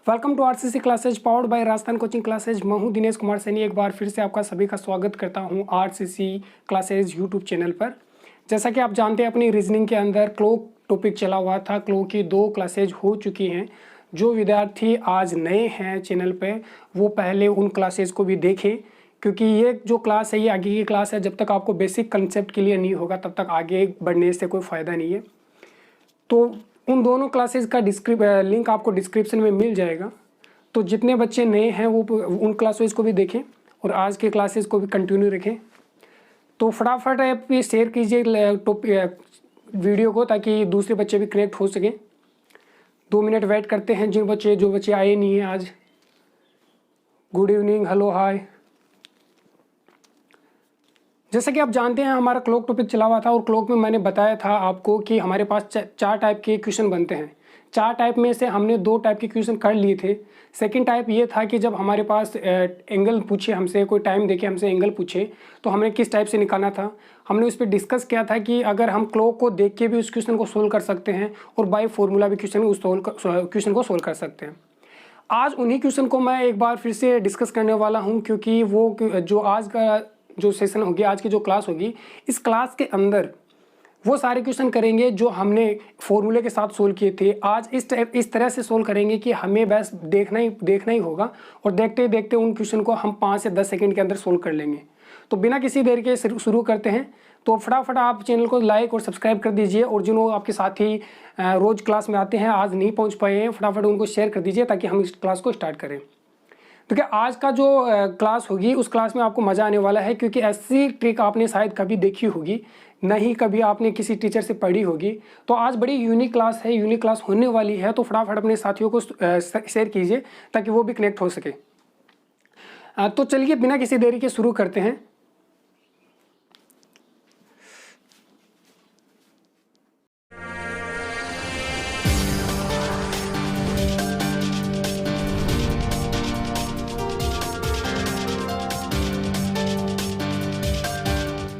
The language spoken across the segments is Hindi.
Welcome to RCC classes powered by Rajasthan coaching classes. मैं हूं दिनेश कुमार सैनी। एक बार फिर से आपका सभी का स्वागत करता हूं आरसीसी क्लासेज यूट्यूब चैनल पर। जैसा कि आप जानते हैं, अपनी रीजनिंग के अंदर क्लॉक टॉपिक चला हुआ था। क्लॉक की 2 क्लासेज हो चुकी हैं। जो विद्यार्थी आज नए हैं चैनल पर, वो पहले उन क्लासेज को भी देखें, क्योंकि ये जो क्लास है ये आगे की क्लास है। जब तक आपको बेसिक कंसेप्ट क्लियर नहीं होगा तब तक आगे बढ़ने से कोई फ़ायदा नहीं है। तो उन दोनों क्लासेस का लिंक आपको डिस्क्रिप्शन में मिल जाएगा। तो जितने बच्चे नए हैं वो उन क्लासेस को भी देखें और आज के क्लासेस को भी कंटिन्यू रखें। तो फटाफट आप ये शेयर कीजिए वीडियो को, ताकि दूसरे बच्चे भी कनेक्ट हो सकें। 2 मिनट वेट करते हैं जो बच्चे आए नहीं हैं आज। गुड इवनिंग, हेलो, हाय। जैसा कि आप जानते हैं, हमारा क्लॉक टॉपिक चला हुआ था और क्लॉक में मैंने बताया था आपको कि हमारे पास 4 टाइप के क्वेश्चन बनते हैं। 4 टाइप में से हमने 2 टाइप के क्वेश्चन कर लिए थे। सेकंड टाइप ये था कि जब हमारे पास एंगल पूछे हमसे, कोई टाइम देके हमसे एंगल पूछे, तो हमने किस टाइप से निकालना था। हमने उस पर डिस्कस किया था कि अगर हम क्लॉक को देख के भी उस क्वेश्चन को सोल्व कर सकते हैं और बाय फॉर्मूला भी क्वेश्चन को सोल्व कर सकते हैं। आज उन्हीं क्वेश्चन को मैं एक बार फिर से डिस्कस करने वाला हूँ, क्योंकि वो जो आज का जो सेशन होगी, आज की जो क्लास होगी, इस क्लास के अंदर वो सारे क्वेश्चन करेंगे जो हमने फॉर्मूले के साथ सोल्व किए थे। आज इस तरह से सोल्व करेंगे कि हमें बस देखना ही होगा और देखते देखते उन क्वेश्चन को हम 5 से 10 सेकंड के अंदर सोल्व कर लेंगे। तो बिना किसी देर के शुरू करते हैं। तो फटाफट आप चैनल को लाइक और सब्सक्राइब कर दीजिए, और जिन्होंने आपके साथी रोज़ क्लास में आते हैं, आज नहीं पहुँच पाए हैं, फटाफट उनको शेयर कर दीजिए ताकि हम इस क्लास को स्टार्ट करें। तो क्या आज का जो क्लास होगी उस क्लास में आपको मज़ा आने वाला है, क्योंकि ऐसी ट्रिक आपने शायद कभी देखी होगी नहीं, कभी आपने किसी टीचर से पढ़ी होगी। तो आज बड़ी यूनिक क्लास है, यूनिक क्लास होने वाली है। तो फटाफट अपने साथियों को शेयर कीजिए ताकि वो भी कनेक्ट हो सके। तो चलिए बिना किसी देरी के शुरू करते हैं।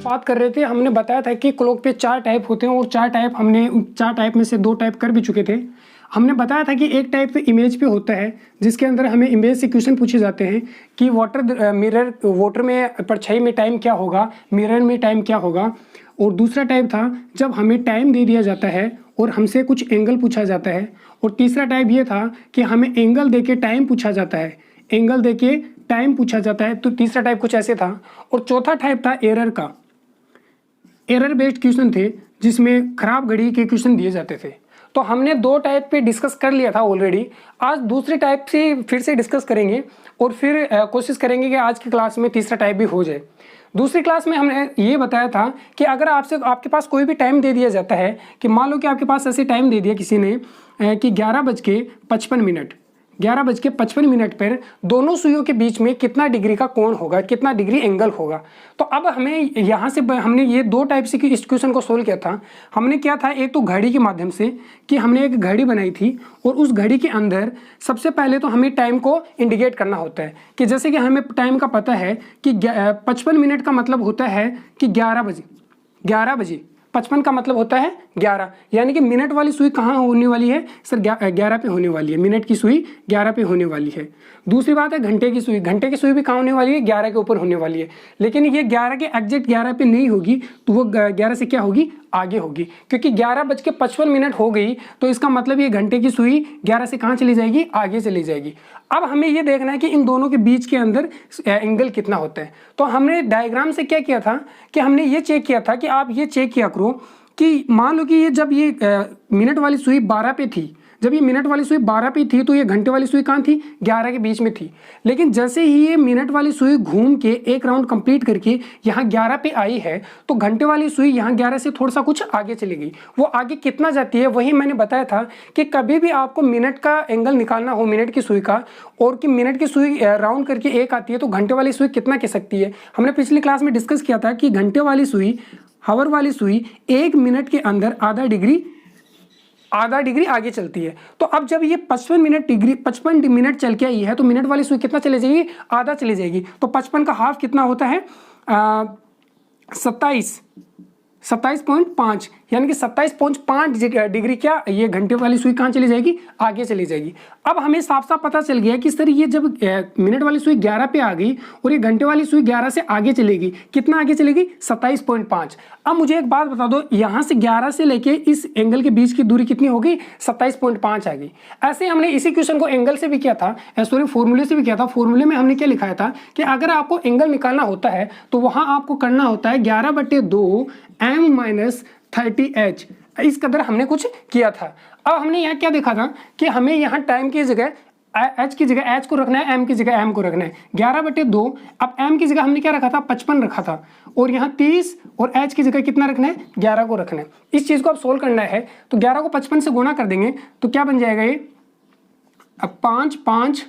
बात कर रहे थे, हमने बताया था कि क्लॉक पे 4 टाइप होते हैं और 4 टाइप में से 2 टाइप कर भी चुके थे। हमने बताया था कि एक टाइप इमेज पे होता है, जिसके अंदर हमें इमेज से क्वेश्चन पूछे जाते हैं कि वाटर में परछाई में टाइम क्या होगा, मिरर में टाइम क्या होगा। और दूसरा टाइप था जब हमें टाइम दे दिया जाता है और हमसे कुछ एंगल पूछा जाता है। और तीसरा टाइप ये था कि हमें एंगल दे के टाइम पूछा जाता है, एंगल दे के टाइम पूछा जाता है। तो तीसरा टाइप कुछ ऐसे था। और चौथा टाइप था एरर का। एरर बेस्ड क्वेश्चन थे, जिसमें खराब घड़ी के क्वेश्चन दिए जाते थे। तो हमने 2 टाइप पे डिस्कस कर लिया था ऑलरेडी। आज दूसरे टाइप से फिर से डिस्कस करेंगे और फिर कोशिश करेंगे कि आज की क्लास में तीसरा टाइप भी हो जाए। दूसरी क्लास में हमने ये बताया था कि अगर आपके पास कोई भी टाइम दे दिया जाता है, कि मान लो कि आपके पास ऐसे टाइम दे दिया किसी ने कि 11:55 पर दोनों सुइयों के बीच में कितना डिग्री का कोण होगा, कितना डिग्री एंगल होगा। तो अब हमें यहाँ से हमने ये 2 टाइप से इस क्वेश्चन को सोल्व किया था। हमने क्या था, एक तो घड़ी के माध्यम से, कि हमने एक घड़ी बनाई थी और उस घड़ी के अंदर सबसे पहले तो हमें टाइम को इंडिकेट करना होता है। कि जैसे कि हमें टाइम का पता है कि 55 मिनट का मतलब होता है कि 11 बजे 55 का मतलब होता है 11, यानी कि मिनट वाली सुई कहाँ होने वाली है सर, 11 पे होने वाली है। मिनट की सुई 11 पे होने वाली है। दूसरी बात है घंटे की सुई भी कहाँ होने वाली है, 11 के ऊपर होने वाली है। लेकिन ये 11 के एग्जैक्ट 11 पे नहीं होगी, तो वो 11 से क्या होगी, आगे होगी। क्योंकि 11:55 हो गई, तो इसका मतलब ये घंटे की सुई 11 से कहाँ चली जाएगी, आगे चली जाएगी। अब हमें ये देखना है कि इन दोनों के बीच के अंदर एंगल कितना होता है। तो हमने डायग्राम से क्या किया था कि हमने ये चेक किया था कि आप ये चेक किया करो कि मान लो कि ये जब ये मिनट वाली सुई 12 पे थी, जब ये मिनट वाली सुई 12 पे थी, तो ये घंटे वाली सुई कहाँ थी, 11 के बीच में थी। लेकिन जैसे ही ये मिनट वाली सुई घूम के एक राउंड कंप्लीट करके यहाँ 11 पे आई है, तो घंटे वाली सुई यहाँ 11 से थोड़ा सा कुछ आगे चली गई। वो आगे कितना जाती है, वही मैंने बताया था कि कभी भी आपको मिनट का एंगल निकालना हो, मिनट की सुई का, और कि मिनट की सुई राउंड करके एक आती है, तो घंटे वाली सुई कितना कह सकती है। हमने पिछली क्लास में डिस्कस किया था कि घंटे वाली सुई, हावर वाली सुई 1 मिनट के अंदर आधा डिग्री आगे चलती है। तो अब जब ये 55 मिनट चल के आई है, तो मिनट वाली सुई कितना चली जाएगी, आधा चली जाएगी। तो 55 का हाफ कितना होता है, 27.5, यानी कि 27.5 डिग्री क्या ये घंटे वाली सुई कहाँ चली जाएगी, आगे चली जाएगी। अब हमें साफ साफ पता चल गया कि सर ये जब मिनट वाली सुई 11 पे आ गई और ये घंटे वाली सुई 11 से आगे चलेगी, कितना आगे चलेगी, 27.5। अब मुझे एक बात बता दो, यहाँ से 11 से लेके इस एंगल के बीच की दूरी कितनी होगी, 27.5 आ गई। ऐसे हमने इसी क्वेश्चन को एंगल से भी किया था, सॉरी फॉर्मूले से भी किया था। फॉर्मूले में हमने क्या लिखाया था कि अगर आपको एंगल निकालना होता है तो वहां आपको करना होता है 11/2 m - 30h, इस कदर हमने कुछ किया था। अब हमने यहाँ क्या देखा था कि हमें यहाँ टाइम की जगह h की जगह h को रखना है, m की जगह m को रखना है। 11/2, अब m की जगह हमने क्या रखा था, 55 रखा था, और यहाँ 30 और h की जगह कितना रखना है, 11 को रखना है। इस चीज को अब सोल्व करना है तो 11 को 55 से गुणा कर देंगे तो क्या बन जाएगा ये, अब 5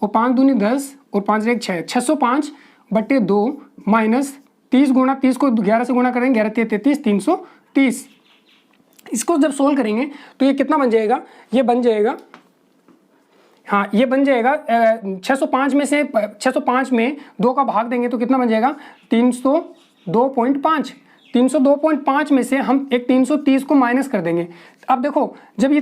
और 5 दूनी 10 और 5 1 6, 605/2 माइनस 30 गुणा 30 को 11 से गुणा करेंगे, 11 33, 330। इसको जब सोल्व करेंगे तो ये कितना बन जाएगा, ये बन जाएगा, हाँ ये बन जाएगा 605 में से 605 में 2 का भाग देंगे तो कितना बन जाएगा, 302.5। 302.5 में से हम एक 330 को माइनस कर देंगे। अब देखो जब ये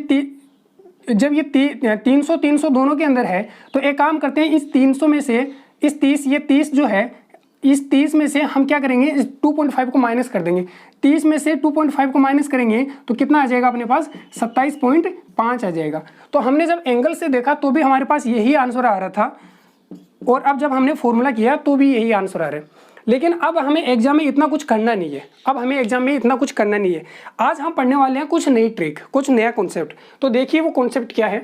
300 300 दोनों के अंदर है तो एक काम करते हैं, इस 300 में से इस 30, ये 30 जो है, इस 30 में से हम क्या करेंगे, इस 2.5 को माइनस कर देंगे। 30 में से 2.5 को माइनस करेंगे तो कितना आ जाएगा अपने पास, 27.5 आ जाएगा। तो हमने जब एंगल से देखा तो भी हमारे पास यही आंसर आ रहा था, और अब जब हमने फॉर्मूला किया तो भी यही आंसर आ रहा है। लेकिन अब हमें एग्जाम में इतना कुछ करना नहीं है, आज हम पढ़ने वाले हैं कुछ नई ट्रिक, कुछ नया कॉन्सेप्ट। तो देखिए वो कॉन्सेप्ट क्या है।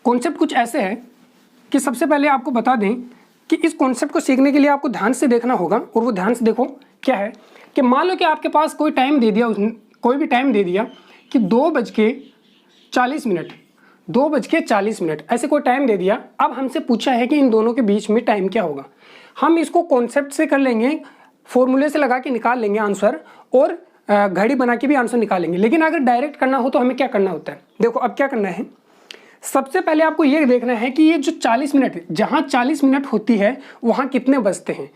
कॉन्सेप्ट कुछ ऐसे है कि सबसे पहले आपको बता दें कि इस कॉन्सेप्ट को सीखने के लिए आपको ध्यान से देखना होगा, और वो ध्यान से देखो क्या है कि मान लो कि आपके पास कोई टाइम दे दिया, उसने कोई भी टाइम दे दिया कि 2:40 ऐसे कोई टाइम दे दिया। अब हमसे पूछा है कि इन दोनों के बीच में टाइम क्या होगा। हम इसको कॉन्सेप्ट से कर लेंगे, फॉर्मूले से लगा के निकाल लेंगे आंसर, और घड़ी बना के भी आंसर निकालेंगे। लेकिन अगर डायरेक्ट करना हो तो हमें क्या करना होता है, देखो अब क्या करना है। सबसे पहले आपको ये देखना है कि ये जो 40 मिनट, जहाँ 40 मिनट होती है वहाँ कितने बजते हैं,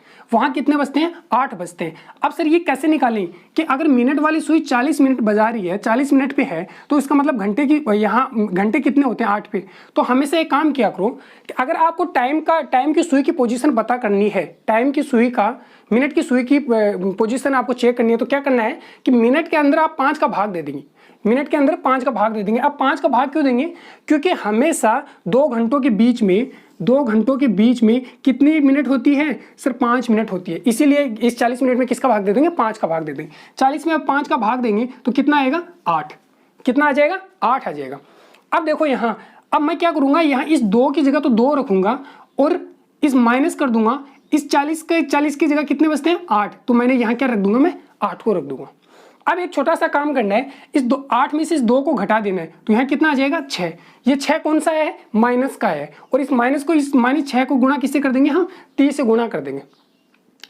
8 बजते हैं। अब सर ये कैसे निकालें कि अगर मिनट वाली सुई 40 मिनट बजा रही है, 40 मिनट पे है, तो इसका मतलब घंटे की, यहाँ घंटे कितने होते हैं, 8 पे। तो हमेशा एक काम किया करो कि अगर आपको टाइम की सुई की पोजीशन पता करनी है, टाइम की सुई का, मिनट की सुई की पोजीशन आपको चेक करनी है, तो क्या करना है कि मिनट के अंदर आप 5 का भाग दे देंगे, मिनट के अंदर 5 का भाग दे देंगे। अब 5 का भाग क्यों देंगे, क्योंकि हमेशा 2 घंटों के बीच में कितनी मिनट होती है, सिर्फ 5 मिनट होती है। इसीलिए इस 40 मिनट में किसका भाग दे देंगे, 5 का भाग दे देंगे। 40 में अब 5 का भाग देंगे तो कितना आएगा, 8। कितना आ जाएगा, 8 आ जाएगा। अब देखो यहाँ, अब मैं क्या करूंगा, यहाँ इस 2 की जगह तो 2 रखूंगा और इस माइनस कर दूंगा। इस 40 की जगह कितने बचते हैं, 8, तो मैंने यहाँ क्या रख दूंगा, मैं 8 को रख दूंगा। अब एक छोटा सा काम करना है, इस 8 में से इस 2 को घटा देना है, तो यहाँ कितना आ जाएगा, 6। ये 6 कौन सा है, माइनस का है, और इस माइनस को, इस -6 को गुणा किससे कर देंगे, हम 30 से गुणा कर देंगे।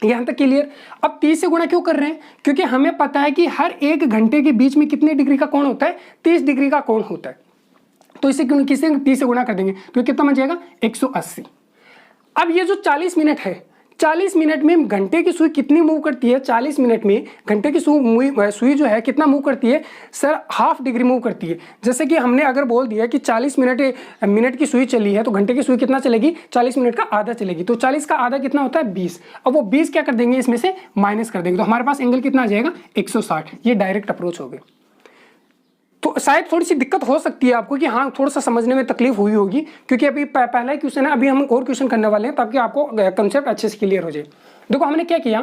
यहाँ तक क्लियर। अब 30 से गुणा क्यों कर रहे हैं, क्योंकि हमें पता है कि हर 1 घंटे के बीच में कितने डिग्री का कोण होता है, 30 डिग्री का कोण होता है। तो इसे किससे 30 से गुणा कर देंगे तो कितना बन जाएगा, 180। अब ये जो 40 मिनट है, 40 मिनट में घंटे की सुई कितनी मूव करती है, 40 मिनट में घंटे की सुई जो है कितना मूव करती है, सर ½ डिग्री मूव करती है। जैसे कि हमने अगर बोल दिया कि 40 मिनट की सुई चली है तो घंटे की सुई कितना चलेगी, 40 मिनट का आधा चलेगी। तो 40 का आधा कितना होता है, 20। अब वो 20 क्या कर देंगे, इसमें से माइनस कर देंगे, तो हमारे पास एंगल कितना आ जाएगा, 160। ये डायरेक्ट अप्रोच हो गई। तो शायद थोड़ी सी दिक्कत हो सकती है आपको कि हाँ थोड़ा सा समझने में तकलीफ हुई होगी, क्योंकि अभी पहला ही क्वेश्चन है, अभी हम और क्वेश्चन करने वाले हैं ताकि आपको कंसेप्ट अच्छे से क्लियर हो जाए। देखो हमने क्या किया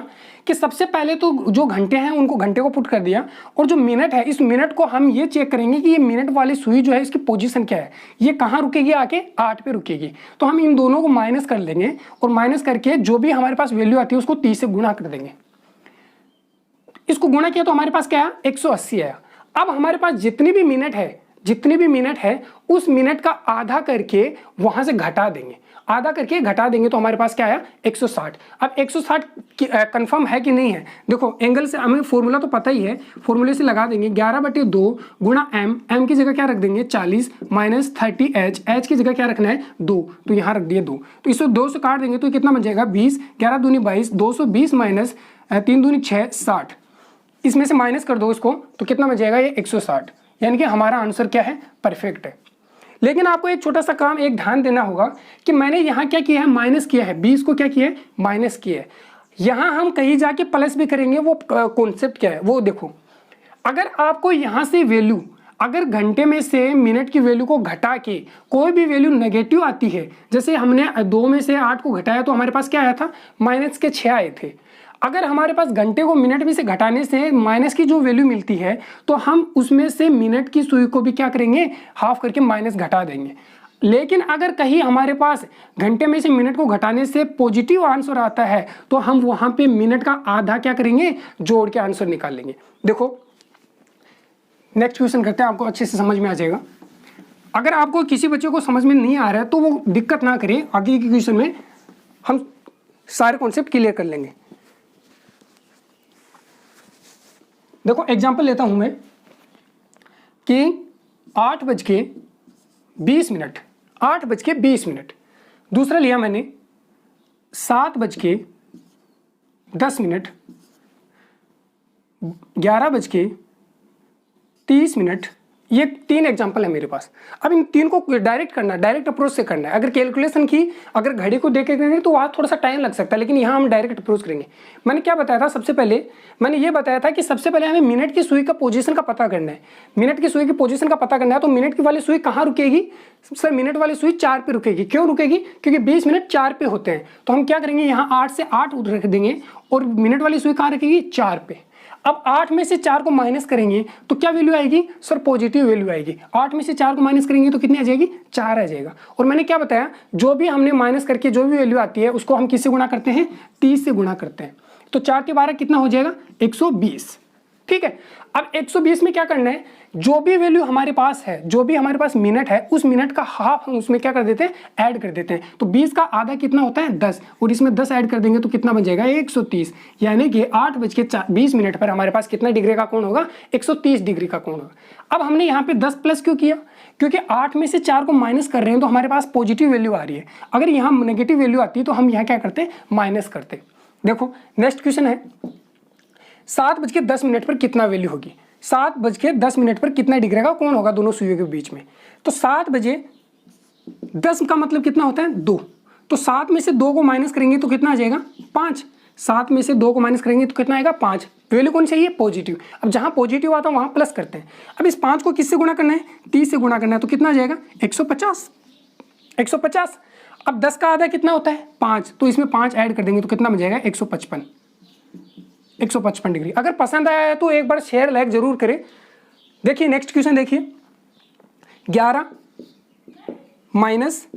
कि सबसे पहले तो जो घंटे हैं उनको घंटे को पुट कर दिया, और जो मिनट है इस मिनट को हम ये चेक करेंगे कि ये मिनट वाली सुई जो है इसकी पोजीशन क्या है, ये कहाँ रुकेगी, आके 8 पे रुकेगी। तो हम इन दोनों को माइनस कर लेंगे, और माइनस करके जो भी हमारे पास वैल्यू आती है उसको 30 से गुणा कर देंगे। इसको गुणा किया तो हमारे पास क्या है, 180 आया। अब हमारे पास जितनी भी मिनट है जितने भी मिनट है उस मिनट का आधा करके वहां से घटा देंगे, आधा करके घटा देंगे तो हमारे पास क्या आया 160। अब 160 कंफर्म है कि नहीं है, देखो एंगल से हमें फॉर्मूला तो पता ही है, फॉर्मूले से लगा देंगे 11/2 गुणा m की जगह क्या रख देंगे 40 माइनस 30h, h की जगह क्या रखना है 2, तो यहाँ रख दिए 2, तो इसको 2 से काट देंगे तो कितना बन जाएगा 20, 11 दूनी 22, 220 माइनस 3 दूनी 6, 60, इसमें से माइनस कर दो इसको तो कितना बन जाएगा ये 160, यानी कि हमारा आंसर क्या है परफेक्ट है। लेकिन आपको एक छोटा सा काम एक ध्यान देना होगा कि मैंने यहाँ क्या किया है माइनस किया है, 20 को क्या किया है माइनस किया है, यहाँ हम कहीं जाके प्लस भी करेंगे, वो कॉन्सेप्ट क्या है वो देखो। अगर आपको यहाँ से वैल्यू, अगर घंटे में से मिनट की वैल्यू को घटा के कोई भी वैल्यू नेगेटिव आती है, जैसे हमने 2 में से 8 को घटाया तो हमारे पास क्या आया था माइनस के 6 आए थे, अगर हमारे पास घंटे को मिनट में से घटाने से माइनस की जो वैल्यू मिलती है तो हम उसमें से मिनट की सुई को भी क्या करेंगे हाफ करके माइनस घटा देंगे। लेकिन अगर कहीं हमारे पास घंटे में से मिनट को घटाने से पॉजिटिव आंसर आता है तो हम वहां पे मिनट का आधा क्या करेंगे जोड़ के आंसर निकाल लेंगे। देखो नेक्स्ट क्वेश्चन करते हैं, आपको अच्छे से समझ में आ जाएगा। अगर आपको किसी बच्चे को समझ में नहीं आ रहा है तो वो दिक्कत ना करे, आगे के क्वेश्चन में हम सारे कॉन्सेप्ट क्लियर कर लेंगे। देखो एग्जाम्पल लेता हूं मैं कि 8:20, 8:20, दूसरा लिया मैंने 7:10, 11:30, ये 3 एग्जाम्पल है मेरे पास। अब इन 3 को डायरेक्ट करना है, डायरेक्ट अप्रोच से करना है। अगर कैलकुलेशन की अगर घड़ी को देख के करेंगे तो वहाँ थोड़ा सा टाइम लग सकता है, लेकिन यहाँ हम डायरेक्ट अप्रोच करेंगे। मैंने क्या बताया था सबसे पहले, मैंने ये बताया था कि सबसे पहले हमें मिनट की सुई का पोजीशन का पता करना है, मिनट की सुई की पोजीशन का पता करना है। तो मिनट की वाली सुई कहाँ रुकेगी सर, मिनट वाली सुई 4 पे रुकेगी। क्यों रुकेगी, क्योंकि 20 मिनट 4 पे होते हैं। तो हम क्या करेंगे यहाँ 8 से 8 रख देंगे और मिनट वाली सुई कहाँ रखेगी 4 पे। अब 8 में से 4 को माइनस करेंगे तो क्या वैल्यू आएगी सर, पॉजिटिव वैल्यू आएगी। 8 में से 4 को माइनस करेंगे तो कितनी आ जाएगी 4 आ जाएगा। और मैंने क्या बताया, जो भी हमने माइनस करके जो भी वैल्यू आती है उसको हम किससे गुणा करते हैं 30 से गुणा करते हैं। तो 4 के 12 कितना हो जाएगा 120, ठीक है। अब 120 में क्या करना है, जो भी वैल्यू हमारे पास है, जो भी हमारे पास मिनट है उस मिनट का हाफ हम उसमें क्या कर देते हैं ऐड कर देते हैं। तो 20 का आधा कितना होता है 10, और इसमें 10 ऐड कर देंगे तो कितना बन जाएगा 130, यानी कि 8:20 पर हमारे पास कितना डिग्री का कोण होगा 130 डिग्री का कोण होगा। अब हमने यहाँ पे 10 प्लस क्यों किया, क्योंकि 8 में से 4 को माइनस कर रहे हैं तो हमारे पास पॉजिटिव वैल्यू आ रही है। अगर यहाँ नेगेटिव वैल्यू आती है तो हम यहाँ क्या करते माइनस करते। देखो नेक्स्ट क्वेश्चन है 7:10 पर कितना वैल्यू होगी, 7:10 पर कितना डिग्री का कोण होगा दोनों सुइयों के बीच में। तो 7:10 का मतलब कितना होता है 2, तो 7 में से 2 को माइनस करेंगे तो कितना आ जाएगा 5, 7 में से 2 को माइनस करेंगे तो कितना आएगा 5। वैल्यू कौन सी है पॉजिटिव। अब जहां पॉजिटिव आता है वहां प्लस करते हैं। अब इस 5 को किससे गुणा करना है 30 से गुणा करना है, तो कितना आ जाएगा 150। अब 10 का आधा कितना होता है 5, तो इसमें 5 ऐड कर देंगे तो कितना बन जाएगा 155 डिग्री। अगर पसंद आया है तो एक बार शेयर लाइक जरूर करें। देखिए नेक्स्ट क्वेश्चन देखिए 11 माइनस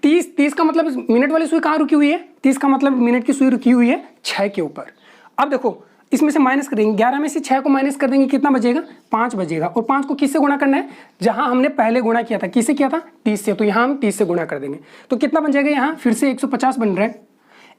30 का मतलब मिनट वाली सुई कहाँ रुकी हुई है, 30 का मतलब मिनट की सुई रुकी हुई है 6 के ऊपर। अब देखो इसमें से माइनस करेंगे, 11 में से 6 को माइनस कर देंगे कितना बचेगा 5 बचेगा। और 5 को किससे गुणा करना है, जहां हमने पहले गुणा किया था किससे किया था 30 से, तो यहाँ हम 30 से गुणा कर देंगे तो कितना बन जाएगा, यहाँ फिर से 150 बन रहा है।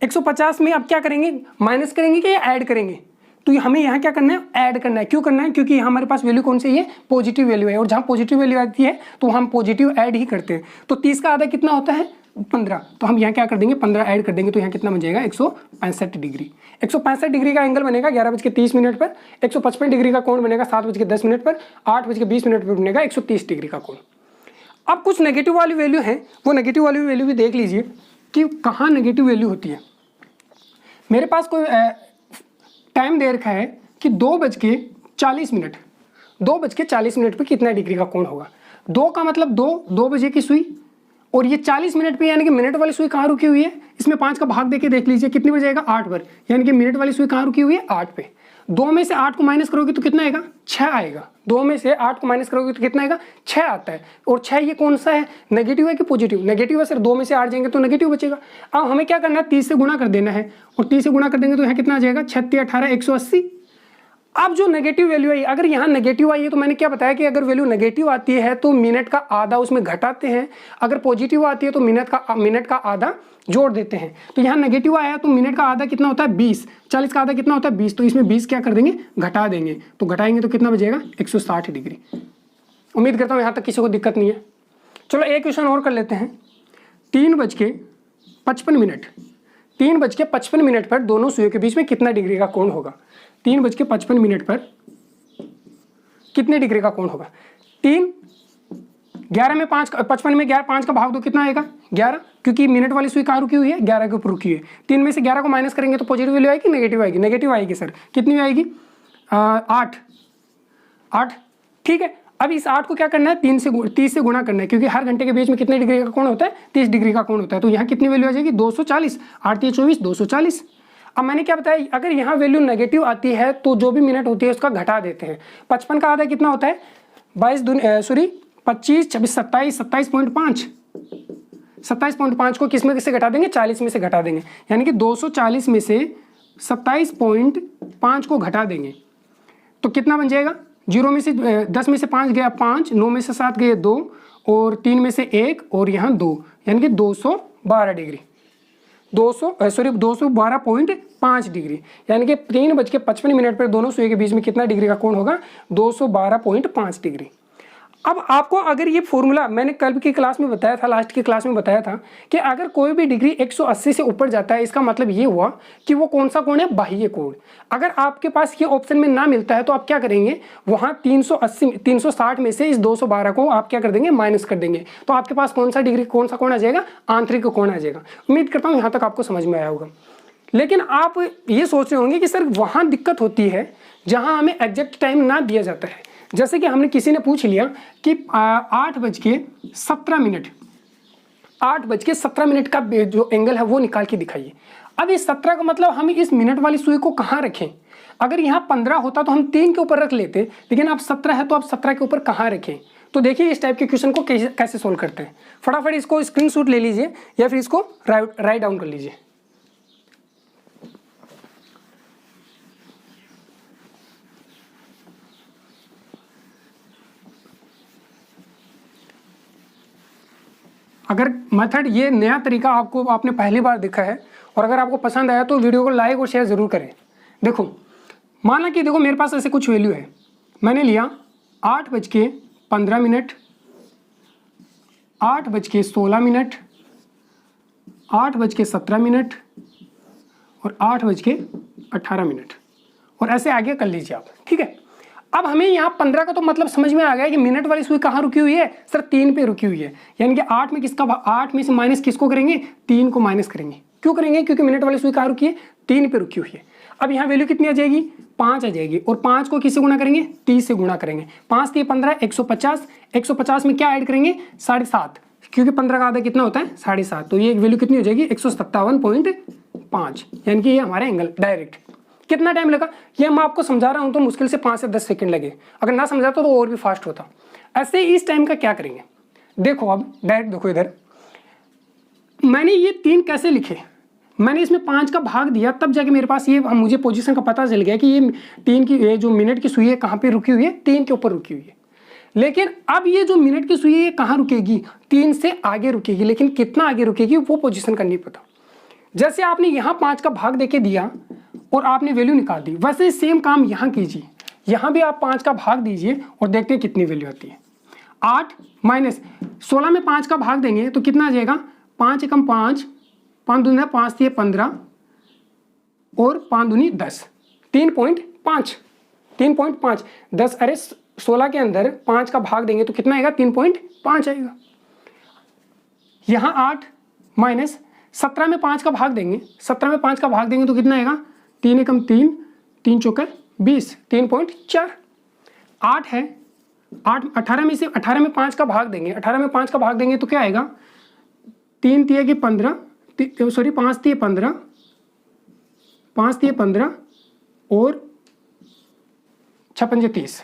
150 में अब क्या करेंगे माइनस करेंगे कि ऐड करेंगे, तो हमें यहाँ क्या करना है ऐड करना है। क्यों करना है, क्योंकि यहाँ हमारे पास वैल्यू कौन सी है पॉजिटिव वैल्यू है, और जहाँ पॉजिटिव वैल्यू आती है तो हम पॉजिटिव ऐड ही करते हैं। तो 30 का आधा कितना होता है 15, तो हम यहाँ क्या कर देंगे 15 ऐड कर देंगे तो यहाँ कितना बन जाएगा 165 डिग्री। 165 डिग्री का एंगल बनेगा 11:30 पर, 155 डिग्री का कोण बनेगा 7:10 पर, 8:20 पर बनेगा 130 डिग्री का कोण। अब कुछ नेगेटिव वाली वैल्यू है, वो नेगेटिव वाली वैल्यू भी देख लीजिए कि कहाँ नेगेटिव वैल्यू होती है। मेरे पास कोई टाइम दे रखा है कि 2:40, 2:40 पर कितना डिग्री का कोण होगा। 2 का मतलब 2 बजे की सुई, और ये 40 मिनट पे यानी कि मिनट वाली सुई कहाँ रुकी हुई है, इसमें 5 का भाग देके देख लीजिए कितनी बजे आएगा 8 पर, यानी कि मिनट वाली सुई कहाँ रुकी हुई है 8 पे। 2 में से 8 को माइनस करोगे तो कितना आएगा 6 आएगा। 2 में से 8 को माइनस करोगे तो कितना आएगा 6 आता है। और 6 ये कौन सा है नेगेटिव है कि पॉजिटिव, नेगेटिव है सर। 2 में से 8 जाएंगे तो नेगेटिव बचेगा। अब हमें क्या करना है 30 से गुणा कर देना है, और 30 से गुणा कर देंगे तो यहाँ कितना आ जाएगा 36 18 180। अब जो नेगेटिव वैल्यू आई, अगर यहाँ नेगेटिव आई है तो मैंने क्या बताया कि अगर वैल्यू नेगेटिव आती है तो मिनट का आधा उसमें घटाते हैं, अगर पॉजिटिव आती है तो मिनट का आधा जोड़ देते हैं। तो यहाँ नेगेटिव आया तो मिनट का आधा कितना होता है 20, 40 का आधा कितना होता है 20, तो इसमें 20 क्या कर देंगे घटा देंगे, तो घटाएंगे तो कितना बचेगा 160 डिग्री। उम्मीद करता हूँ यहाँ तक किसी को दिक्कत नहीं है। चलो एक क्वेश्चन और कर लेते हैं। 3:55 पर दोनों सुइयों के बीच में कितना डिग्री का कोण होगा? 3:55 पर कितने डिग्री का कोण होगा? 11 में 5 55 में 5 का भाग दो, कितना आएगा 11, क्योंकि मिनट वाली सुई कहाँ रुकी हुई है 11 के ऊपर रुकी हुई है। 3 में से 11 को माइनस करेंगे तो पॉजिटिव वैल्यू आएगी नेगेटिव आएगी? नेगेटिव आएगी सर। कितनी आएगी 8। ठीक है, अब इस 8 को क्या करना है 30 से गुणा करना है, क्योंकि हर घंटे के बीच में कितने डिग्री का कोण होता है 30 डिग्री का कोण होता है। तो यहाँ कितनी वैल्यू आ जाएगी 240, 8 3 24 240। अब मैंने क्या बताया, अगर यहाँ वैल्यू नेगेटिव आती है तो जो भी मिनट होती है उसका घटा देते हैं। 55 का आधा कितना होता है 25 26 27 27.5, 27.5 को किस में से घटा देंगे 40 में से घटा देंगे, यानी कि 240 में से 27.5 को घटा देंगे तो कितना बन जाएगा। 0 में से 10 में से 5 गया 5, 9 में से 7 गए 2 और 3 में से 1 और यहाँ 2, यानी कि 212 डिग्री 212.5 डिग्री, यानी कि 3:55 पर दोनों सुई के बीच में कितना डिग्री का कोण होगा 212.5 डिग्री। अब आपको अगर ये फॉर्मूला मैंने कल की क्लास में बताया था, लास्ट की क्लास में बताया था कि अगर कोई भी डिग्री 180 से ऊपर जाता है इसका मतलब ये हुआ कि वो कौन सा कोण है बाह्य कोण। अगर आपके पास ये ऑप्शन में ना मिलता है तो आप क्या करेंगे वहाँ 360 में से इस 212 को आप क्या कर देंगे माइनस कर देंगे, तो आपके पास कौन सा कोण आ जाएगा आंतरिक कोण आ जाएगा। उम्मीद करता हूँ यहाँ तक आपको समझ में आया होगा। लेकिन आप ये सोच रहे होंगे कि सर वहाँ दिक्कत होती है जहाँ हमें एग्जैक्ट टाइम ना दिया जाता है। जैसे कि हमने किसी ने पूछ लिया कि 8:17 का जो एंगल है वो निकाल के दिखाइए। अब इस 17 का मतलब हम इस मिनट वाली सुई को कहाँ रखें? अगर यहाँ 15 होता तो हम 3 के ऊपर रख लेते, लेकिन अब 17 है तो आप 17 के ऊपर कहाँ रखें? तो देखिए इस टाइप के क्वेश्चन को कैसे सोल्व करते हैं। फटाफट इसको स्क्रीनशॉट ले लीजिए या फिर इसको राइट डाउन कर लीजिए। अगर मेथड ये नया तरीका आपने पहली बार देखा है और अगर आपको पसंद आया तो वीडियो को लाइक और शेयर ज़रूर करें। देखो माना कि देखो मेरे पास ऐसे कुछ वैल्यू है, मैंने लिया 8:15, 8:16, 8:17 और 8:18 और ऐसे आगे कर लीजिए आप। ठीक है, अब हमें यहाँ 15 का तो मतलब समझ में आ गया कि मिनट वाली सुई कहाँ रुकी हुई है सर 3 पे रुकी हुई है, यानी कि 8 में से माइनस किसको करेंगे 3 को माइनस करेंगे। क्यों करेंगे? क्योंकि मिनट वाली सुई कहाँ रुकी है 3 पे रुकी हुई है। अब यहाँ वैल्यू कितनी आ जाएगी 5 आ जाएगी और 5 को किससे गुणा करेंगे 30 से गुणा करेंगे। 5 3 15 150, 150 में क्या ऐड करेंगे 7.5, क्योंकि 15 का आधा कितना होता है 7.5, तो ये वैल्यू कितनी हो जाएगी 157.5, यानी कि ये हमारा एंगल डायरेक्ट। कितना टाइम लगा ये मैं आपको समझा रहा हूं तो मुश्किल से 5 से 10 सेकंड लगे, अगर ना समझाता तो और भी फास्ट होता। ऐसे इस टाइम का क्या करेंगे, देखो अब डायरेक्ट देखो इधर मैंने ये 3 कैसे लिखे, मैंने इसमें 5 का भाग दिया तब जाके मेरे पास ये मुझे पोजीशन का पता चल गया कि ये 3 की ये जो मिनट की सुई है कहाँ पे रुकी हुई है 3 के ऊपर रुकी हुई है। लेकिन अब ये जो मिनट की सुई है ये कहाँ रुकेगी 3 से आगे रुकेगी, लेकिन कितना आगे रुकेगी वो पोजीशन का नहीं पता। जैसे आपने यहाँ 5 का भाग देके दिया और आपने वैल्यू निकाल दी, वैसे सेम काम यहाँ कीजिए, यहाँ भी आप 5 का भाग दीजिए और देखते हैं कितनी वैल्यू आती है। 8 माइनस 16 में 5 का भाग देंगे तो कितना आ जाएगा 5 एकम 5, 5 दूनी 5 3 15 और 5 दूनी 10, 3.5 10, अरे 16 के अंदर 5 का भाग देंगे तो कितना आएगा 3.5 आएगा। यहाँ 8 माइनस 17 में 5 का भाग देंगे, 17 में 5 का भाग देंगे तो कितना आएगा 3 एकम 3, 3 चौके 20, 3.4। 8 है 18 में से 18 में 5 का भाग देंगे, 18 में 5 का भाग देंगे तो क्या आएगा 3 तिया की 15, सॉरी 5 तिया 15, 5 तिया 15 और 6 30।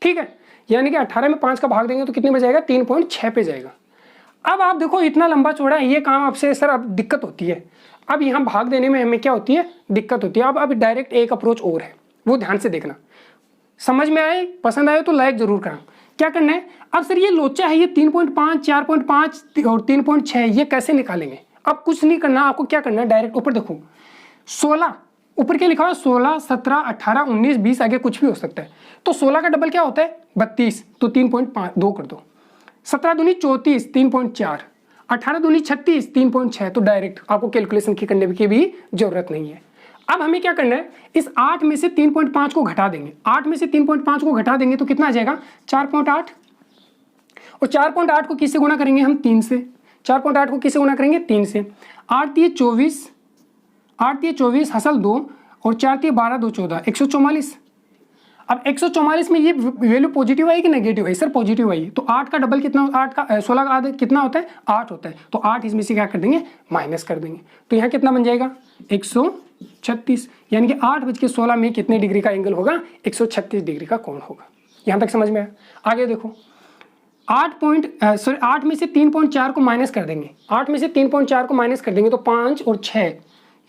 ठीक है, यानी कि 18 में 5 का भाग देंगे तो कितने में जाएगा 3.6 पे जाएगा। अब आप देखो इतना लंबा चौड़ा है ये काम आपसे सर अब दिक्कत होती है। अब यहाँ भाग देने में हमें क्या होती है दिक्कत होती है। अब डायरेक्ट एक अप्रोच और है, वो ध्यान से देखना। समझ में आए, पसंद आए तो लाइक जरूर करना। क्या करना है, अब सर ये लोचा है, ये 3.5, 4.5 और 3.6 ये कैसे निकालेंगे? अब कुछ नहीं करना, आपको क्या करना है, डायरेक्ट ऊपर देखो 16, ऊपर क्या लिखा हुआ है 16, 17, 18, 19, 20, आगे कुछ भी हो सकता है। तो 16 का डबल क्या होता है 32, तो 3.2 कर दो। 17 दूनी 34, 3.4, 18 दूनी 36, 3.6। तो डायरेक्ट आपको कैलकुलेशन की करने की भी जरूरत नहीं है। अब हमें क्या करना है, इस 8 में से 3.5 को घटा देंगे। 8 में से 3.5 को घटा देंगे तो कितना आ जाएगा 4.8, और 4.8 को किससे गुणा करेंगे हम 3 से। 4.8 को किससे गुणा करेंगे 3 से। 8 3 24, 8 3 24 हसल 2 और 4 3 12 2 14, 144। अब 144 में ये वैल्यू पॉजिटिव आई कि नेगेटिव आई? सर पॉजिटिव आई। तो 8 का डबल कितना, 8 का 16 का आधा कितना होता है 8 होता है। तो 8 इसमें से क्या कर देंगे माइनस कर देंगे। तो यहाँ कितना बन जाएगा 136, यानी कि 8:16 में कितने डिग्री का एंगल होगा 136 डिग्री का कोण होगा। यहाँ तक समझ में आया? आगे देखो 8 में से 3.4 को माइनस कर देंगे। 8 में से 3.4 को माइनस कर देंगे तो 5 और 6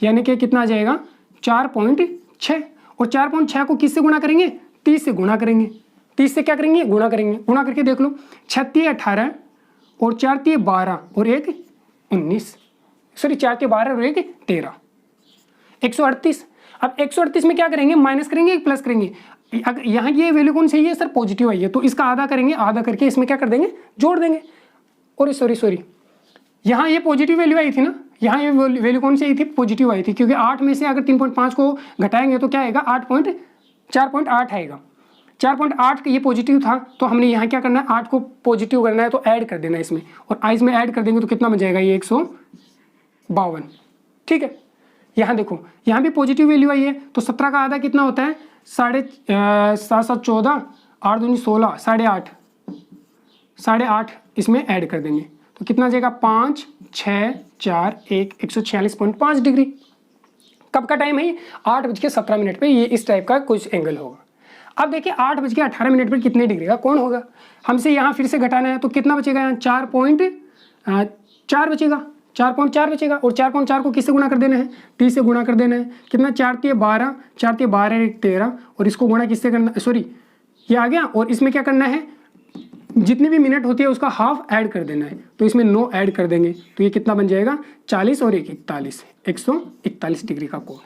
यानी कि कितना आ जाएगा 4.6, और 4.6 को किससे गुणा करेंगे 30 से गुणा करेंगे। 30 से क्या करेंगे गुणा करेंगे। गुणा करके देख लो 36 18 और 4 3 12 और 1 19, सॉरी 4 3 12 और 1 13, 138। अब 138 में क्या करेंगे माइनस करेंगे एक प्लस करेंगे। अगर यहाँ ये वैल्यू कौन सी है सर पॉजिटिव आई है, तो इसका आधा करेंगे, आधा करके इसमें क्या कर देंगे जोड़ देंगे। और सॉरी यहाँ ये पॉजिटिव वैल्यू आई थी ना, यहाँ ये वैल्यू कौन सी आई थी पॉजिटिव आई थी, क्योंकि 8 में से अगर 3.5 को घटाएंगे तो क्या आएगा 4.8 आएगा। 4.8 ये पॉजिटिव था, तो हमने यहाँ क्या करना है 8 को पॉजिटिव करना है तो ऐड कर देना है इसमें, और आई में ऐड कर देंगे तो कितना बन जाएगा ये 152। ठीक है, यहाँ देखो यहाँ भी पॉजिटिव वैल्यू आई है, तो 17 का आधा कितना होता है 7.5 14, 8 दूनी 16, 8.5 इसमें ऐड कर देंगे तो कितना आ जाएगा 5 6 4 1, 146.5 डिग्री। कब का टाइम है 8:17 पे ये इस टाइप का कुछ एंगल होगा। अब देखिए 8:18 पर कितने डिग्री का कौन होगा, हमसे यहाँ फिर से घटाना है तो कितना बचेगा यहाँ 4.4 बचेगा, 4.4 बचेगा, और 4.4 को किससे गुणा कर देना है 30 से गुणा कर देना है। कितना 4 3 12, 4 3 12 1 13, और इसको गुणा किससे करना, सॉरी ये आ गया, और इसमें क्या करना है जितनी भी मिनट होती है उसका हाफ ऐड कर देना है, तो इसमें 9 ऐड कर देंगे तो ये कितना बन जाएगा 40 और 1 41, 141 डिग्री का कोण।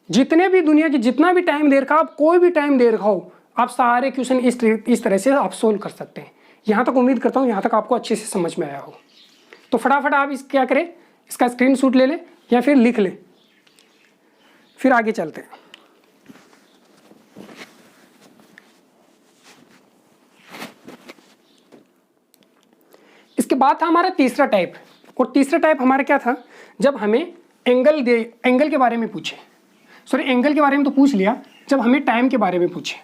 जितने भी दुनिया की जितना भी टाइम दे रखा, आप कोई भी टाइम दे रखा हो, आप सारे क्वेश्चन इस तरह से आप सोल्व कर सकते हैं। यहाँ तक उम्मीद करता हूँ यहाँ तक आपको अच्छे से समझ में आया हो। तो फटाफट आप क्या करें, इसका स्क्रीनशॉट ले लें या फिर लिख लें, फिर आगे चलते हैं। इसके बाद था हमारा तीसरा टाइप, और तीसरा टाइप हमारा क्या था, जब हमें एंगल के बारे में पूछे, सॉरी एंगल के बारे में तो पूछ लिया, जब हमें टाइम के बारे में पूछे,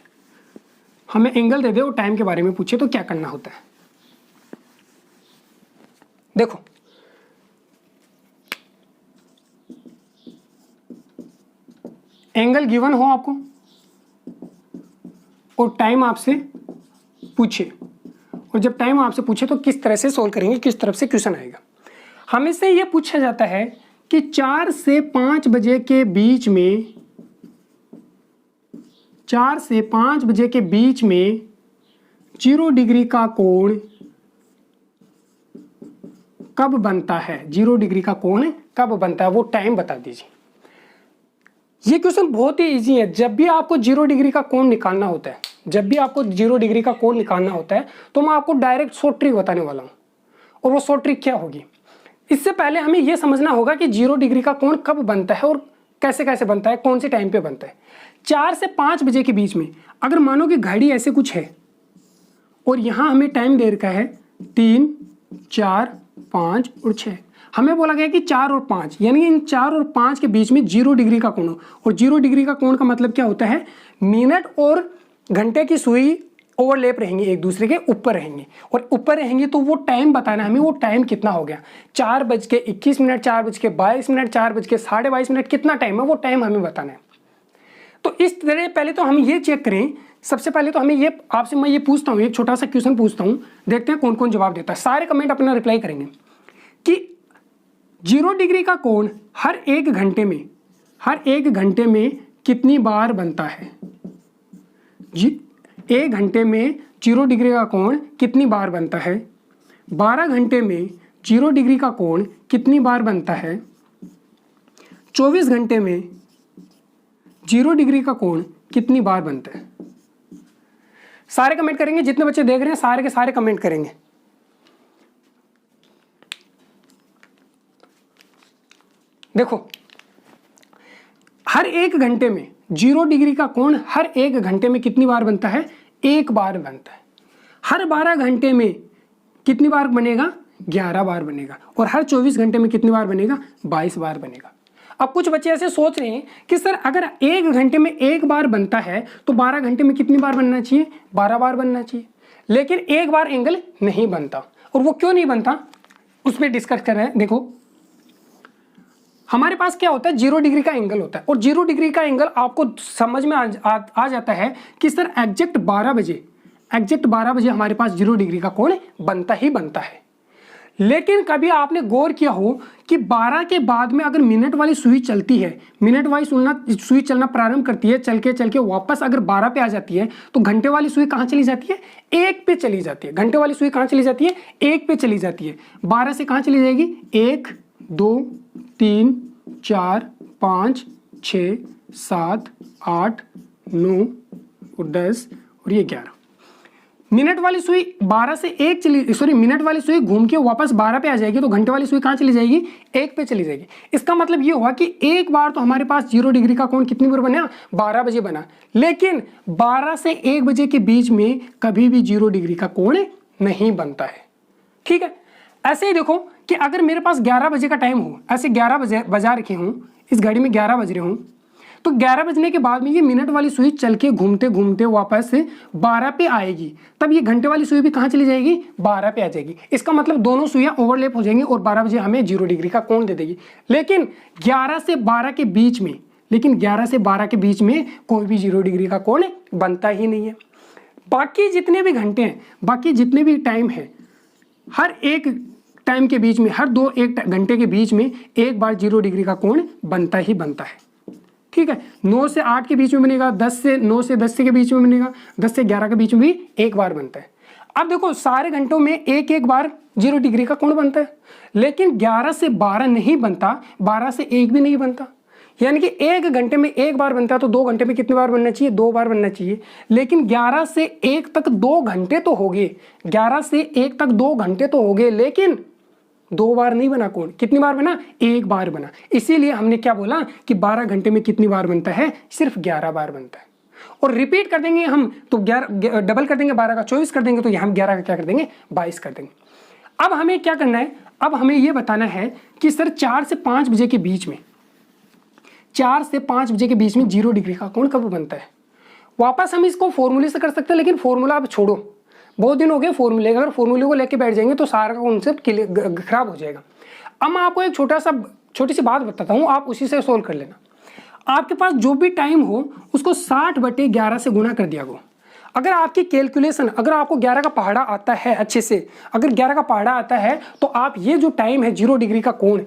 हमें एंगल दे दे और टाइम के बारे में पूछे तो क्या करना होता है। देखो एंगल गिवन हो आपको और टाइम आपसे पूछे, और जब टाइम आपसे पूछे तो किस तरह से सोल्व करेंगे, किस तरफ से क्वेश्चन आएगा। हमें से ये पूछा जाता है कि 4 से 5 बजे के बीच में, 4 से 5 बजे के बीच में 0 डिग्री का कोण कब बनता है, 0 डिग्री का कोण कब बनता है, वो टाइम बता दीजिए। ये क्वेश्चन बहुत ही इजी है। जब भी आपको 0 डिग्री का कोण निकालना होता है, जब भी आपको 0 डिग्री का कोण निकालना होता है तो मैं आपको डायरेक्ट शॉर्ट ट्रिक बताने वाला हूँ, और वो शॉर्ट ट्रिक क्या होगी। इससे पहले हमें यह समझना होगा कि 0 डिग्री का कोण कब बनता है और कैसे कैसे बनता है, कौन से टाइम पे बनता है। 4 से 5 बजे के बीच में अगर मानो कि घड़ी ऐसे कुछ है और यहाँ हमें टाइम दे रखा है 3 4 5 और 6, हमें बोला गया कि 4 और 5, यानी इन 4 और 5 के बीच में 0 डिग्री का कोण हो, और 0 डिग्री का कोण का मतलब क्या होता है, मिनट और घंटे की सुई ओवरलैप रहेंगे, एक दूसरे के ऊपर रहेंगे, और ऊपर रहेंगे तो वो टाइम बताना है हमें, वो टाइम कितना हो गया 4:21, 4:22, 4:22, कितना टाइम है वो टाइम हमें बताना है। तो इस तरह पहले तो हम ये चेक करें, सबसे पहले तो हमें ये आपसे मैं ये पूछता हूँ, एक छोटा सा क्वेश्चन पूछता हूँ, देखते हैं कौन कौन जवाब देता है। सारे कमेंट अपना रिप्लाई करेंगे कि 0 डिग्री का कोण हर एक घंटे में कितनी बार बनता है? जी, 1 घंटे में 0 डिग्री का कोण कितनी बार बनता है? 12 घंटे में 0 डिग्री का कोण कितनी बार बनता है? 24 घंटे में 0 डिग्री का कोण कितनी बार बनता है? सारे कमेंट करेंगे, जितने बच्चे देख रहे हैं सारे के सारे कमेंट करेंगे। देखो, हर 1 घंटे में 0 डिग्री का कोण हर 1 घंटे में कितनी बार बनता है? 1 बार बनता है। हर 12 घंटे में कितनी बार बनेगा? 11 बार बनेगा। और हर 24 घंटे में कितनी बार बनेगा? 22 बार बनेगा। अब कुछ बच्चे ऐसे सोच रहे हैं कि सर अगर 1 घंटे में 1 बार बनता है तो 12 घंटे में कितनी बार बनना चाहिए? 12 बार बनना चाहिए। लेकिन 1 बार एंगल नहीं बनता। और वो क्यों नहीं बनता उस पर डिस्कस कर रहे हैं। देखो, हमारे पास क्या होता है? 0 डिग्री का एंगल होता है। और 0 डिग्री का एंगल आपको समझ में आ जाता है कि सर एग्जैक्ट 12 बजे हमारे पास 0 डिग्री का कोण बनता ही बनता है। लेकिन कभी आपने गौर किया हो कि 12 के बाद में अगर मिनट वाली सुई चलती है, मिनट वाली सुई चलना प्रारंभ करती है, चल के वापस अगर 12 पे आ जाती है तो घंटे वाली सुई कहाँ चली जाती है? 1 पे चली जाती है। घंटे वाली सुई कहाँ चली जाती है? 1 पे चली जाती है। 12 से कहाँ चली जाएगी? 1 2 3 4 5 6 7 8 9 और 10 और ये 11। मिनट वाली सुई 12 से 1 मिनट वाली सुई घूम के वापस 12 पे आ जाएगी तो घंटे वाली सुई कहाँ चली जाएगी? 1 पे चली जाएगी। इसका मतलब ये हुआ कि एक बार तो हमारे पास 0 डिग्री का कोण कितनी बार बना? 12 बजे बना। लेकिन 12 से 1 बजे के बीच में कभी भी 0 डिग्री का कोण नहीं बनता है। ठीक है, ऐसे ही देखो कि अगर मेरे पास 11 बजे का टाइम हो, ऐसे 11 बजे बजा रखे हूँ, इस घड़ी में 11 बज रहे हूँ, तो 11 बजने के बाद में ये मिनट वाली सुई चल के घूमते घूमते वापस 12 पे आएगी, तब ये घंटे वाली सुई भी कहाँ चली जाएगी? 12 पे आ जाएगी। इसका मतलब दोनों सुइयां ओवरलैप हो जाएंगी और 12 बजे हमें 0 डिग्री का कोण दे देगी। लेकिन 11 से 12 के बीच में कोई भी 0 डिग्री का कोण बनता ही नहीं है। बाकी जितने भी घंटे हैं, बाकी जितने भी टाइम है, हर एक टाइम के बीच में, हर 1 घंटे के बीच में एक बार 0 डिग्री का कोण बनता ही बनता है। ठीक है, 9 से 8 के बीच में बनेगा, 9 से 10 के बीच में बनेगा, 10 से 11 के बीच में भी एक बार बनता है। अब देखो, सारे घंटों में एक बार 0 डिग्री का कोण बनता है। लेकिन 11 से 12 नहीं बनता, 12 से 1 भी नहीं बनता। यानी कि 1 घंटे में 1 बार बनता है तो 2 घंटे में कितनी बार बनना चाहिए? 2 बार बनना चाहिए। लेकिन 11 से 1 तक 2 घंटे तो हो गए, 11 से 1 तक 2 घंटे तो हो गए, लेकिन 2 बार नहीं बना कोण। कितनी बार बना? 1 बार बना। इसीलिए हमने क्या बोला कि 12 घंटे में कितनी बार बनता है? सिर्फ 11 बार बनता है। और रिपीट कर देंगे हम तो 11 डबल कर देंगे, 12 का 24 कर देंगे, तो यहाँ हम 11 का क्या कर देंगे? 22 कर देंगे। अब हमें क्या करना है? अब हमें यह बताना है कि सर 4 से 5 बजे के बीच में 0 डिग्री का कोण कब बनता है? वापस हम इसको फॉर्मूले से कर सकते हैं, लेकिन फॉर्मूला अब छोड़ो, बहुत दिन हो गए फॉर्मूले। अगर फॉर्मूले को लेके बैठ जाएंगे तो सारा कॉन्सेप्ट खराब हो जाएगा। अब मैं आपको एक छोटी सी बात बताता हूँ, आप उसी से सोल्व कर लेना। आपके पास जो भी टाइम हो उसको 60/11 से गुणा कर दिया गो। अगर आपकी कैलकुलेशन, अगर आपको 11 का पहाड़ा आता है अच्छे से, अगर 11 का पहाड़ा आता है तो आप ये जो टाइम है 0 डिग्री का कोण,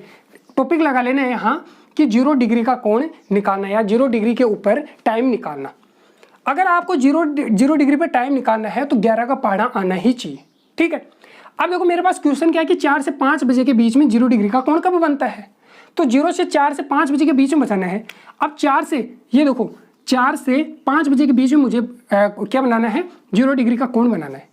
टॉपिक लगा लेना है यहाँ कि 0 डिग्री का कोण निकालना या 0 डिग्री के ऊपर टाइम निकालना। अगर आपको 0 डिग्री पे टाइम निकालना है तो 11 का पहाड़ा आना ही चाहिए। ठीक है, अब देखो मेरे पास क्वेश्चन क्या है कि 4 से 5 बजे के बीच में 0 डिग्री का कोण कब बनता है? तो 0 से 4 से 5 बजे के बीच में बताना है। अब 4 से 5 बजे के बीच में मुझे क्या बनाना है? 0 डिग्री का कोण बनाना है।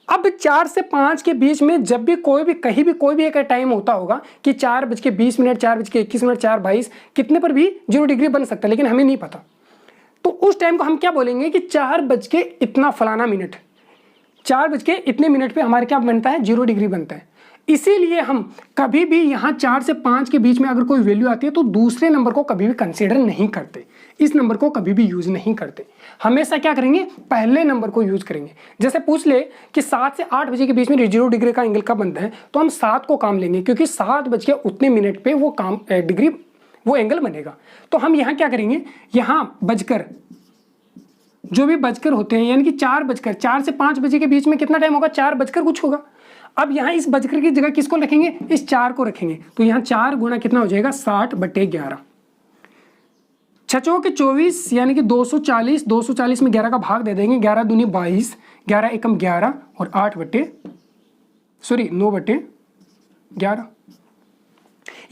अब 4 से 5 के बीच में जब भी कहीं भी कोई भी एक टाइम होता होगा कि 4:20, 4:21, 4:22, कितने पर भी 0 डिग्री बन सकता है, लेकिन हमें नहीं पता। तो उस टाइम को हम क्या बोलेंगे कि 4 बज के इतना फलाना मिनट, 4 बज के इतने मिनट पे हमारे क्या बनता है? 0 डिग्री बनता है। इसीलिए हम कभी भी यहाँ 4 से 5 के बीच में अगर कोई वैल्यू आती है तो दूसरे नंबर को कभी भी कंसीडर नहीं करते, इस नंबर को कभी भी यूज नहीं करते। हमेशा क्या करेंगे? पहले नंबर को यूज करेंगे। जैसे पूछ ले कि 7 से 8 बजे के बीच में 0 डिग्री का एंगल कब बनता है, तो हम 7 को काम लेंगे, क्योंकि 7 बज के उतने मिनट पे वो एंगल बनेगा। तो हम यहाँ क्या करेंगे? यहाँ बजकर, जो भी बजकर होते हैं, यानी कि 4 से 5 बजे के बीच में कितना टाइम होगा? 4 बजकर कुछ होगा। अब यहाँ इस बजकर की जगह किसको रखेंगे? इस 4 को रखेंगे। तो यहाँ 4 गुना कितना हो जाएगा? 60/11। छचों के 24 यानी कि 240, 240 में 11 का भाग दे देंगे, 11 दूनी 22, 11 एकम 11 और 9/11।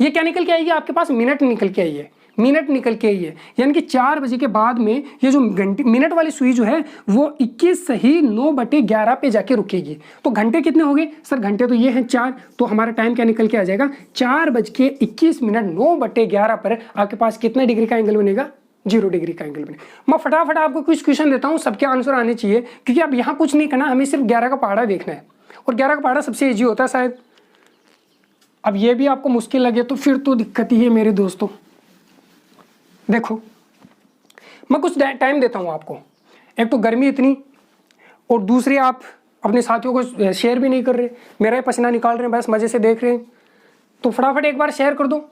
ये क्या निकल के आएगी आपके पास? मिनट निकल के आई है, मिनट निकल के आई है। यानी कि 4 बजे के बाद में ये जो घंटे मिनट वाली सुई जो है वो 21 सही 9/11 पे जाके रुकेगी। तो घंटे कितने हो गए सर? घंटे तो ये हैं 4, तो हमारा टाइम क्या निकल के आ जाएगा? 4:21 9/11 पर आपके पास कितना डिग्री का एंगल बनेगा? 0 डिग्री का एंगल बनेगा। मैं फटाफट आपको कुछ क्वेश्चन देता हूँ, सबके आंसर आने चाहिए, क्योंकि अब यहाँ कुछ नहीं करना, हमें सिर्फ 11 का पहाड़ा देखना है, और 11 का पहाड़ा सबसे ईजी होता है शायद। अब ये भी आपको मुश्किल लगे तो फिर तो दिक्कत ही है मेरे दोस्तों। देखो मैं कुछ टाइम देता हूँ आपको, एक तो गर्मी इतनी, और दूसरी आप अपने साथियों को शेयर भी नहीं कर रहे, मेरा ही पसीना निकाल रहे हैं, बस मज़े से देख रहे हैं, तो फटाफट एक बार शेयर कर दो।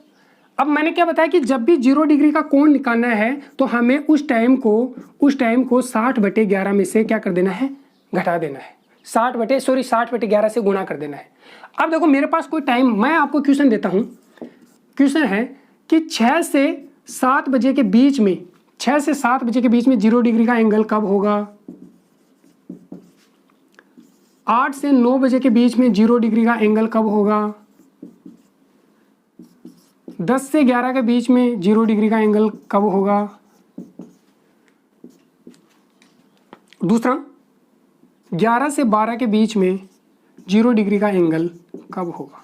अब मैंने क्या बताया कि जब भी 0 डिग्री का कोण निकालना है तो हमें उस टाइम को 60/11 में से क्या कर देना है? घटा देना है। 60/11 से गुणा कर देना है। अब देखो मेरे पास कोई टाइम, मैं आपको क्वेश्चन देता हूँ। क्वेश्चन है कि 6 से 7 बजे के बीच में 0 डिग्री का एंगल कब होगा? 8 से 9 बजे के बीच में 0 डिग्री का एंगल कब होगा? 10 से 11 के बीच में 0 डिग्री का एंगल कब होगा? दूसरा 11 से 12 के बीच में 0 डिग्री का एंगल कब होगा?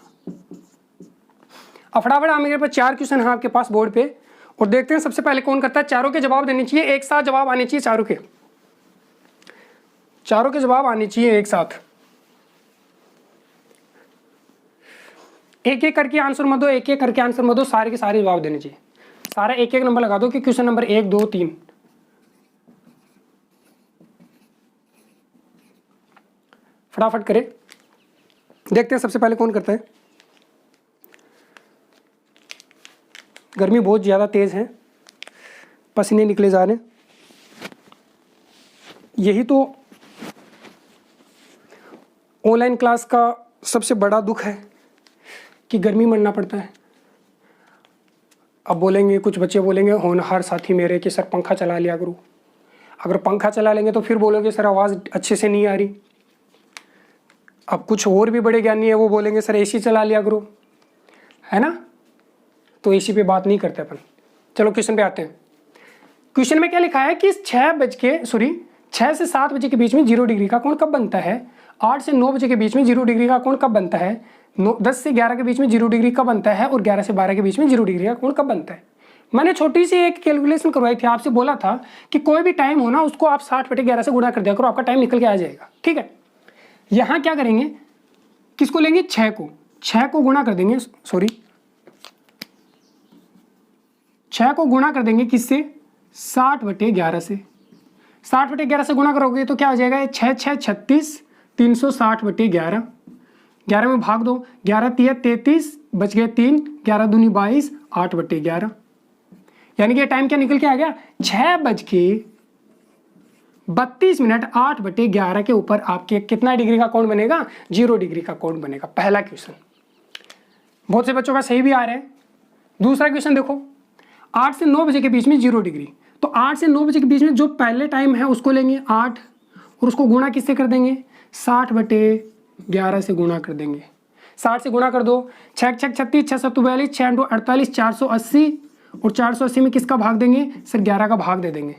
अब फटाफट मेरे पास 4 क्वेश्चन है आपके पास बोर्ड पे, और देखते हैं सबसे पहले कौन करता है। चारों के जवाब देने चाहिए, एक साथ जवाब आने चाहिए, चारों के जवाब आने चाहिए एक साथ। एक एक करके आंसर मत दो, सारे के सारे जवाब देने चाहिए। सारा एक एक नंबर लगा दो कि क्वेश्चन नंबर 1 2 3। फटाफट करें, देखते हैं सबसे पहले कौन करता है। गर्मी बहुत ज़्यादा तेज़ है, पसीने निकले जा रहे हैं। यही तो ऑनलाइन क्लास का सबसे बड़ा दुख है कि गर्मी मरना पड़ता है। अब बोलेंगे कुछ बच्चे बोलेंगे होनहार साथी मेरे कि सर पंखा चला लिया करो। अगर पंखा चला लेंगे तो फिर बोलोगे सर आवाज़ अच्छे से नहीं आ रही। अब कुछ और भी बड़े ज्ञानी है, वो बोलेंगे सर एसी चला लिया करो, है ना। तो एसी पे बात नहीं करते अपन। चलो क्वेश्चन पे आते हैं। क्वेश्चन में क्या लिखा है कि 6 से 7 बजे के बीच में 0 डिग्री का कोण कब बनता है? 8 से 9 बजे के बीच में 0 डिग्री का कोण कब बनता है? 10 से 11 के बीच में 0 डिग्री कब बनता है? और 11 से 12 के बीच में 0 डिग्री का कोण कब बनता है? मैंने छोटी सी एक कैलकुलेशन करवाई थी, आपसे बोला था कि कोई भी टाइम हो ना उसको आप 60/11 से गुणा कर दिया करो, आपका टाइम निकल के आ जाएगा। ठीक है, यहाँ क्या करेंगे, किसको लेंगे? 6 को गुणा कर देंगे, 6 को गुणा कर देंगे किससे? 60/11 से। 60/11 से गुणा करोगे तो क्या आ जाएगा? 6 6 36, 360/11। 11 में भाग दो, 11 3 33, बच गए 3, 11 दूनी 22, 8/11। यानी कि टाइम क्या निकल के आ गया? 6:32, 8/11 के ऊपर आपके कितना डिग्री का कोण बनेगा? 0 डिग्री का कोण बनेगा। पहला क्वेश्चन बहुत से बच्चों का सही भी आ रहा है। दूसरा क्वेश्चन देखो, 8 से 9 बजे के बीच में 0 डिग्री। तो 8 से 9 बजे के बीच में जो पहले टाइम है उसको लेंगे 8, और उसको गुणा किससे कर देंगे? 60/11 से गुणा कर देंगे। 60 से गुणा कर दो, 6 6 36, 6 7 42, 6 2 48, 480, और 480 में किसका भाग देंगे? सर 11 का भाग दे देंगे।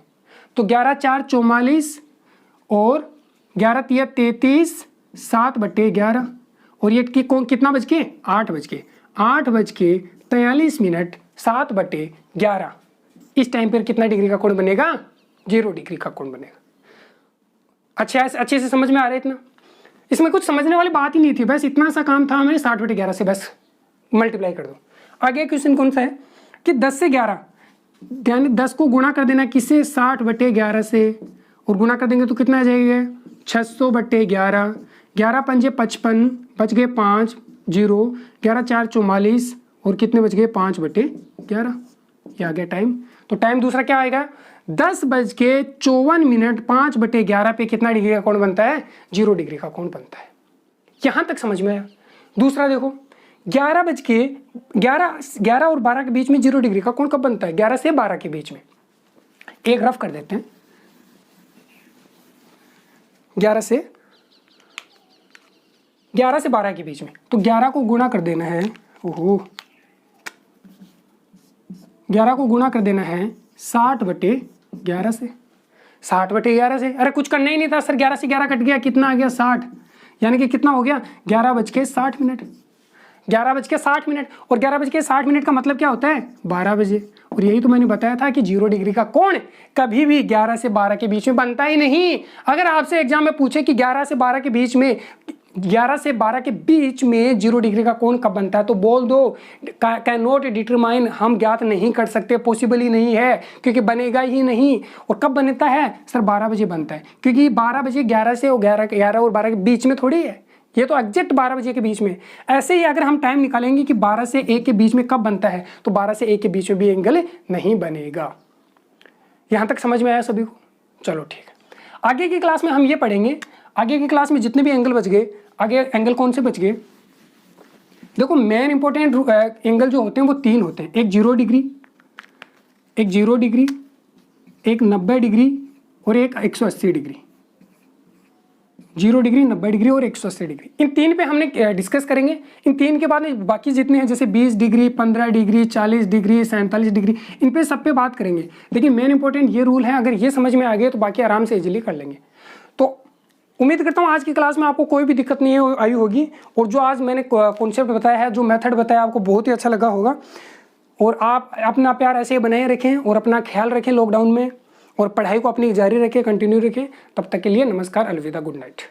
तो 11 4 44, और 11 3 33, 7/11, और ये कितना बज के? 8 बज के 43, 7/11। इस टाइम पर कितना डिग्री का कोण बनेगा? 0 डिग्री का कोण बनेगा। अच्छे से समझ में आ रहा है इतना? इसमें कुछ समझने वाली बात ही नहीं थी, बस इतना सा काम था हमें, 60/11 से बस मल्टीप्लाई कर दो। आगे क्वेश्चन कौन सा है कि 10 से 11, यानी 10 को गुणा कर देना किससे? 60/11 से, और गुणा कर देंगे तो कितना आ जाएगा? 600/11। 11 5 55, बच गए 5 0, 11 4 44, और कितने बच गए? 5/11। ये आ गया टाइम। तो टाइम दूसरा क्या आएगा? 10:54, 5/11 पे कितना डिग्री का कोण बनता है? 0 डिग्री का कोण बनता है। यहां तक समझ में आया। दूसरा देखो, 11 और 12 के बीच में 0 डिग्री का कोण कब बनता है? 11 से 12 के बीच में। एक रफ कर देते हैं, 11 से 12 के बीच में, तो 11 को गुणा कर देना है, ओहो 11 को गुणा कर देना है 60/11 से, 60/11 से। अरे कुछ करना ही नहीं था सर, 11 से 11 कट गया, कितना आ गया 60, यानी कि कितना हो गया 11:60। 11:60 और 11:60 का मतलब क्या होता है 12 बजे। और यही तो मैंने बताया था कि 0 डिग्री का कोण कभी भी 11 से 12 के बीच में बनता ही नहीं। अगर आपसे एग्जाम में पूछे कि 11 से 12 के बीच में 0 डिग्री का कोण कब बनता है, तो बोल दो कैन नॉट डिटरमाइन, हम ज्ञात नहीं कर सकते, पॉसिबल ही नहीं है, क्योंकि बनेगा ही नहीं। और कब बनता है सर 12 बजे बनता है, क्योंकि 12 बजे 11 से 11 और 12 के बीच में थोड़ी है, ये तो एग्जैक्ट 12 बजे के बीच में। ऐसे ही अगर हम टाइम निकालेंगे कि 12 से 1 के बीच में कब बनता है, तो 12 से 1 के बीच में भी एंगल नहीं बनेगा। यहाँ तक समझ में आया सभी को? चलो ठीक है, आगे की क्लास में हम ये पढ़ेंगे, आगे की क्लास में जितने भी एंगल बच गए, आगे एंगल कौन से बच गए, देखो मेन इंपॉर्टेंट एंगल जो होते हैं वो 3 होते हैं, एक 0 डिग्री, एक 90 डिग्री और एक 180 डिग्री। 0 डिग्री, 90 डिग्री और 180 डिग्री, इन 3 पे हमने डिस्कस करेंगे। इन 3 के बाद में बाकी जितने हैं, जैसे 20 डिग्री, 15 डिग्री, 40 डिग्री, 47 डिग्री, इन पे सब पे बात करेंगे। लेकिन मेन इंपॉर्टेंट ये रूल है, अगर ये समझ में आ गए तो बाकी आराम से इजीली कर लेंगे। तो उम्मीद करता हूँ आज की क्लास में आपको कोई भी दिक्कत नहीं आई होगी, और जो आज मैंने कॉन्सेप्ट बताया है, जो मेथड बताया, आपको बहुत ही अच्छा लगा होगा। और आप अपना प्यार ऐसे ही बनाए रखें और अपना ख्याल रखें लॉकडाउन में, और पढ़ाई को अपनी जारी रखें, कंटिन्यू रखें। तब तक के लिए नमस्कार, अलविदा, गुड नाइट।